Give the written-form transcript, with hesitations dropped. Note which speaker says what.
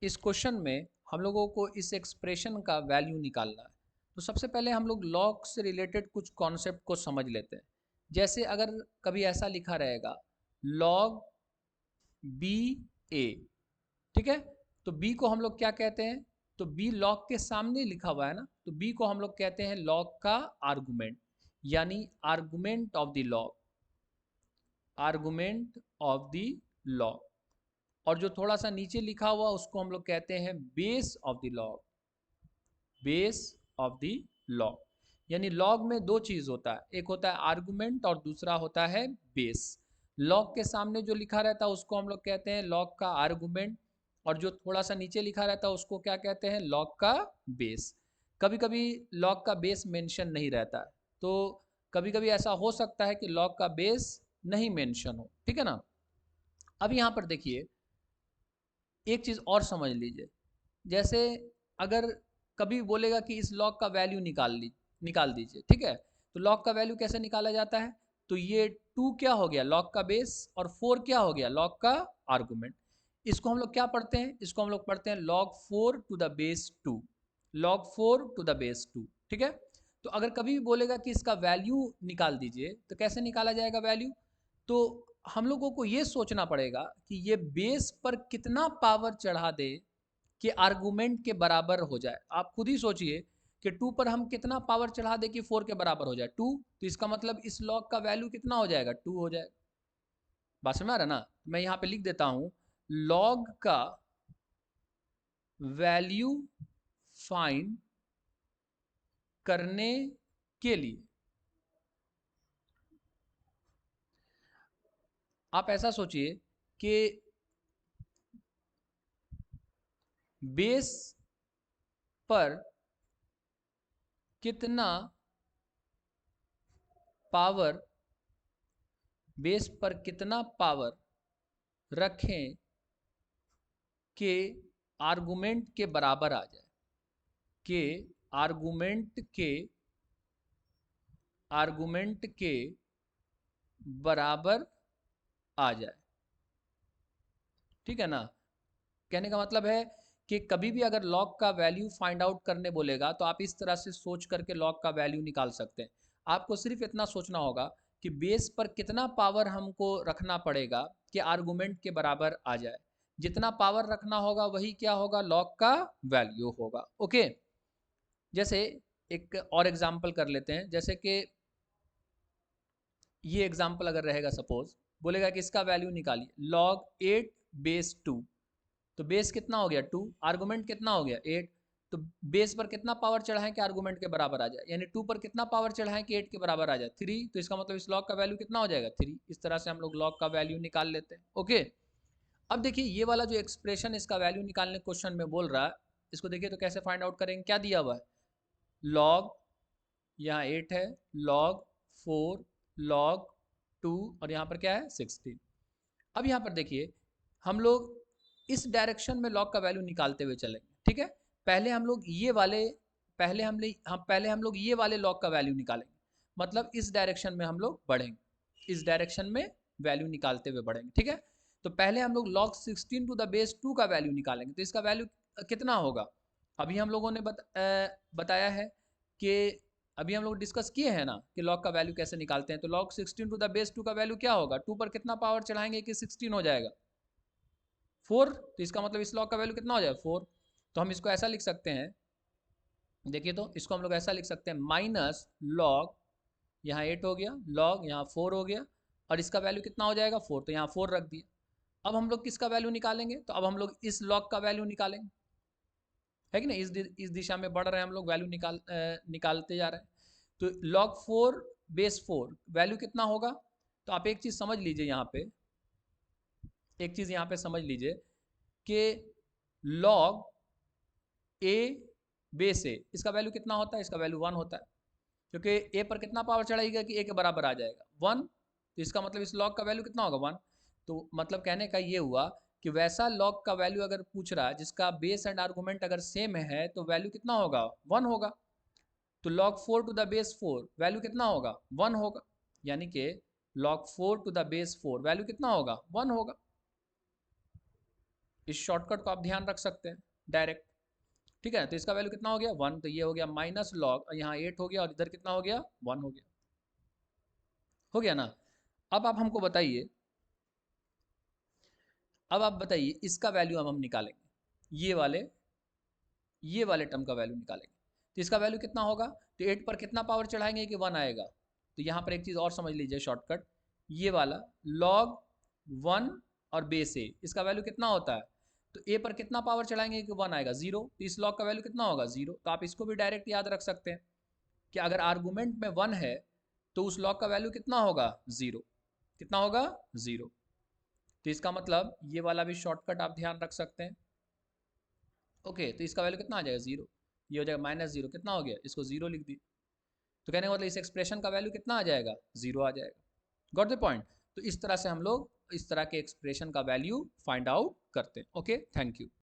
Speaker 1: इस क्वेश्चन में हम लोगों को इस एक्सप्रेशन का वैल्यू निकालना है। तो सबसे पहले हम लोग लॉग से रिलेटेड कुछ कॉन्सेप्ट को समझ लेते हैं। जैसे अगर कभी ऐसा लिखा रहेगा लॉग बी ए, ठीक है, तो बी को हम लोग क्या कहते हैं? तो बी लॉग के सामने लिखा हुआ है ना, तो बी को हम लोग कहते हैं लॉग का आर्गुमेंट, यानी argument of the log, argument of the log. और जो थोड़ा सा नीचे लिखा हुआ उसको हम लोग कहते हैं base of the log, base of the log. यानी लॉग में दो चीज होता है, एक होता है आर्गुमेंट और दूसरा होता है बेस। लॉग के सामने जो लिखा रहता है उसको हम लोग कहते हैं लॉग का आर्गुमेंट, और जो थोड़ा सा नीचे लिखा रहता है उसको क्या कहते हैं? लॉग का बेस। कभी कभी लॉग का बेस मेंशन नहीं रहता है, तो कभी कभी ऐसा हो सकता है कि लॉग का बेस नहीं मेंशन हो, ठीक है ना। अब यहाँ पर देखिए एक चीज़ और समझ लीजिए। जैसे अगर कभी बोलेगा कि इस लॉग का वैल्यू निकाल दीजिए, ठीक है, तो लॉग का वैल्यू कैसे निकाला जाता है? तो ये 2 क्या हो गया? लॉग का बेस, और 4 क्या हो गया? लॉग का आर्गुमेंट। इसको हम लोग क्या पढ़ते हैं? इसको हम लोग पढ़ते हैं log 4 to the base 2, log 4 to the base 2, ठीक है। तो अगर कभी भी बोलेगा कि इसका वैल्यू निकाल दीजिए, तो कैसे निकाला जाएगा वैल्यू? तो हम लोगों को ये सोचना पड़ेगा कि ये बेस पर कितना पावर चढ़ा दे कि आर्गुमेंट के बराबर हो जाए। आप खुद ही सोचिए कि 2 पर हम कितना पावर चढ़ा दे कि 4 के बराबर हो जाए 2, तो इसका मतलब इस लॉग का वैल्यू कितना हो जाएगा? 2 हो जाएगा। बात समझ आ रहा ना? मैं यहाँ पे लिख देता हूँ लॉग का वैल्यू फाइंड करने के लिए आप ऐसा सोचिए कि बेस पर कितना पावर, बेस पर कितना पावर रखें कि आर्गुमेंट के बराबर आ जाए, कि आर्गुमेंट के बराबर आ जाए, ठीक है ना। कहने का मतलब है कि कभी भी अगर लॉग का वैल्यू फाइंड आउट करने बोलेगा तो आप इस तरह से सोच करके लॉग का वैल्यू निकाल सकते हैं। आपको सिर्फ इतना सोचना होगा कि बेस पर कितना पावर हमको रखना पड़ेगा कि आर्गुमेंट के बराबर आ जाए। जितना पावर रखना होगा वही क्या होगा? लॉग का वैल्यू होगा। ओके, जैसे एक और एग्जांपल कर लेते हैं। जैसे कि ये एग्जांपल अगर रहेगा, सपोज बोलेगा कि इसका वैल्यू निकालिए लॉग 8 बेस 2, तो बेस कितना हो गया? 2, आर्गुमेंट कितना हो गया? 8। तो बेस पर कितना पावर चढ़ाएं कि आर्गुमेंट के बराबर आ जाए, यानी 2 पर कितना पावर चढ़ाएं कि 8 के बराबर आ जाए? 3। तो इसका मतलब इस लॉग का वैल्यू कितना हो जाएगा? 3। इस तरह से हम लोग लॉग का वैल्यू निकाल लेते हैं। ओके, अब देखिए ये वाला जो एक्सप्रेशन इसका वैल्यू निकालने क्वेश्चन में बोल रहा है, इसको देखिए तो कैसे फाइंड आउट करेंगे? क्या दिया हुआ है? लॉग, यहाँ 8 है, लॉग 4, लॉग 2, और यहाँ पर क्या है? 16। अब यहाँ पर देखिए हम लोग इस डायरेक्शन में लॉग का वैल्यू निकालते हुए चलेंगे, ठीक है। पहले हम लोग ये वाले पहले हम लोग ये वाले लॉग का वैल्यू निकालेंगे, मतलब इस डायरेक्शन में हम लोग बढ़ेंगे, इस डायरेक्शन में वैल्यू निकालते हुए बढ़ेंगे, ठीक है। तो पहले हम लोग log 16 टू द बेस 2 का वैल्यू निकालेंगे, तो इसका वैल्यू कितना होगा? अभी हम लोगों ने बताया है कि अभी हम लोग डिस्कस किए हैं ना कि लॉग का वैल्यू कैसे निकालते हैं। तो log 16 टू द बेस 2 का वैल्यू क्या होगा? 2 पर कितना पावर चढ़ाएंगे कि 16 हो जाएगा? 4। तो इसका मतलब इस लॉग का वैल्यू कितना हो जाएगा? 4। तो हम इसको ऐसा लिख सकते हैं, देखिए तो इसको हम लोग ऐसा लिख सकते हैं माइनस लॉग, यहाँ 8 हो गया, लॉग यहाँ 4 हो गया, और इसका वैल्यू कितना हो जाएगा? 4। तो यहाँ 4 रख दिया। अब हम लोग किसका वैल्यू निकालेंगे? तो अब हम लोग इस लॉग का वैल्यू निकालेंगे, है कि नहीं। इस दिशा में बढ़ रहे हैं हम लोग, वैल्यू निकालते जा रहे हैं। तो log 4 बेस 4 वैल्यू कितना होगा? तो आप एक चीज़ समझ लीजिए, यहाँ पे एक चीज़ यहाँ पे समझ लीजिए कि log a बेस a, इसका वैल्यू कितना होता है? इसका वैल्यू 1 होता है, क्योंकि a पर कितना पावर चढ़ाएगा कि a के बराबर आ जाएगा? 1। तो इसका मतलब इस log का वैल्यू कितना होगा? 1। तो मतलब कहने का ये हुआ कि वैसा log का वैल्यू अगर पूछ रहा है जिसका बेस एंड आर्गूमेंट अगर सेम है, तो वैल्यू कितना होगा? 1 होगा। तो log 4 to the base 4 value कितना होगा? 1 होगा। यानी कि log 4 to the base 4 value कितना होगा? 1 होगा। इस शॉर्टकट को आप ध्यान रख सकते हैं डायरेक्ट, ठीक है। तो इसका वैल्यू कितना हो गया 1, तो ये हो गया माइनस लॉग, यहाँ 8 हो गया और इधर कितना हो गया 1 हो गया ना। अब आप हमको बताइए, अब आप बताइए इसका वैल्यू अब हम निकालेंगे, ये वाले टर्म का वैल्यू निकालेंगे। तो इसका वैल्यू कितना होगा, तो 8 पर कितना पावर चढ़ाएंगे कि 1 आएगा। तो यहाँ पर एक चीज़ और समझ लीजिए शॉर्टकट, ये वाला log 1 और बेस ए, इसका वैल्यू कितना होता है, तो ए पर कितना पावर चढ़ाएंगे कि 1 आएगा 0, तो इस log का वैल्यू कितना होगा 0। तो आप इसको भी डायरेक्ट याद रख सकते हैं कि अगर आर्गूमेंट में 1 है तो उस log का वैल्यू कितना होगा 0, कितना होगा 0। तो इसका मतलब ये वाला भी शॉर्टकट आप ध्यान रख सकते हैं। ओके, तो इसका वैल्यू कितना आ जाएगा 0, ये हो जाएगा -0, कितना हो गया, इसको 0 लिख दी। तो कहने का मतलब इस एक्सप्रेशन का वैल्यू कितना आ जाएगा 0 आ जाएगा। Got the point. तो इस तरह से हम लोग इस तरह के एक्सप्रेशन का वैल्यू फाइंड आउट करते हैं। Okay, thank you.